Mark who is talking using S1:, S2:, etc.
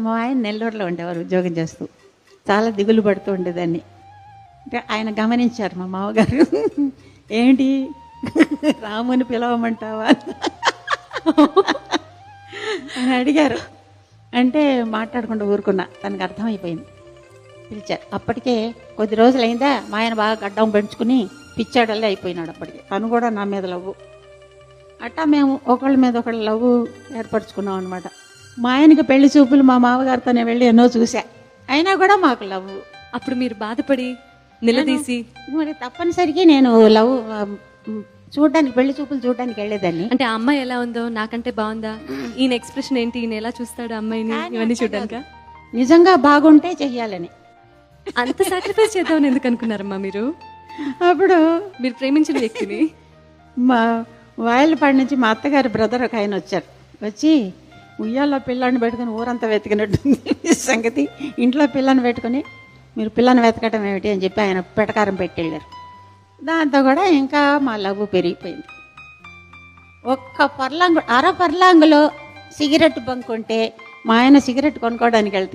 S1: మా ఆయన నెల్లూరులో ఉండేవారు ఉద్యోగం చేస్తూ. చాలా దిగులు పడుతూ ఉండేదాన్ని. అంటే ఆయన గమనించారు మా మామగారు. ఏంటి రాముని పిలవమంటావా అని అడిగారు. అంటే మాట్లాడకుండా ఊరుకున్నా, తనకు అర్థమైపోయింది. పిలిచారు. అప్పటికే కొద్ది రోజులు అయిందా మా ఆయన బాగా గడ్డం పెంచుకుని పిచ్చాడల్లే అయిపోయినాడు. అప్పటికి తను కూడా నా మీద లవ్వు. అట్టా మేము ఒకళ్ళ మీద ఒకళ్ళ లవ్వు ఏర్పరచుకున్నాం అనమాట. మా ఆయనకి పెళ్లి చూపులు మా మామగారితోనే వెళ్ళి ఎన్నో చూసా, అయినా కూడా మాకు లవ్వు.
S2: అప్పుడు మీరు బాధపడి నిలదీసి
S1: మరి తప్పనిసరిగా నేను లవ్ చూడడానికి, పెళ్లి చూపులు చూడడానికి వెళ్ళేదాన్ని.
S2: అంటే ఆ అమ్మాయి ఎలా ఉందో, నాకంటే బాగుందా, ఈయన ఎక్స్ప్రెషన్ ఏంటి, ఈయన ఎలా చూస్తాడు అమ్మాయిని, ఇవన్నీ చూడడానికా?
S1: నిజంగా బాగుంటే చెయ్యాలని.
S2: అంత సాక్రిఫైస్ చేద్దామని ఎందుకు అనుకున్నారమ్మా మీరు?
S1: అప్పుడు
S2: మీరు ప్రేమించిన వ్యక్తిని
S1: మా వాయలపాడి నుంచి మా అత్తగారి బ్రదర్ ఒక ఆయన వచ్చారు. వచ్చి ఉయ్యాల్లో పిల్లాన్ని పెట్టుకుని ఊరంతా వెతికినట్టుంది సంగతి. ఇంట్లో పిల్లని పెట్టుకుని మీరు పిల్లని వెతకటం ఏమిటి అని చెప్పి ఆయన పెటకారం పెట్టి వెళ్ళారు. దాంతో కూడా ఇంకా మా లవ్ పెరిగిపోయింది. ఒక్క పర్లాంగు, అర పర్లాంగులో సిగరెట్ బంక్ ఉంటే మా ఆయన సిగరెట్ కొనుక్కోవడానికి వెళ్తే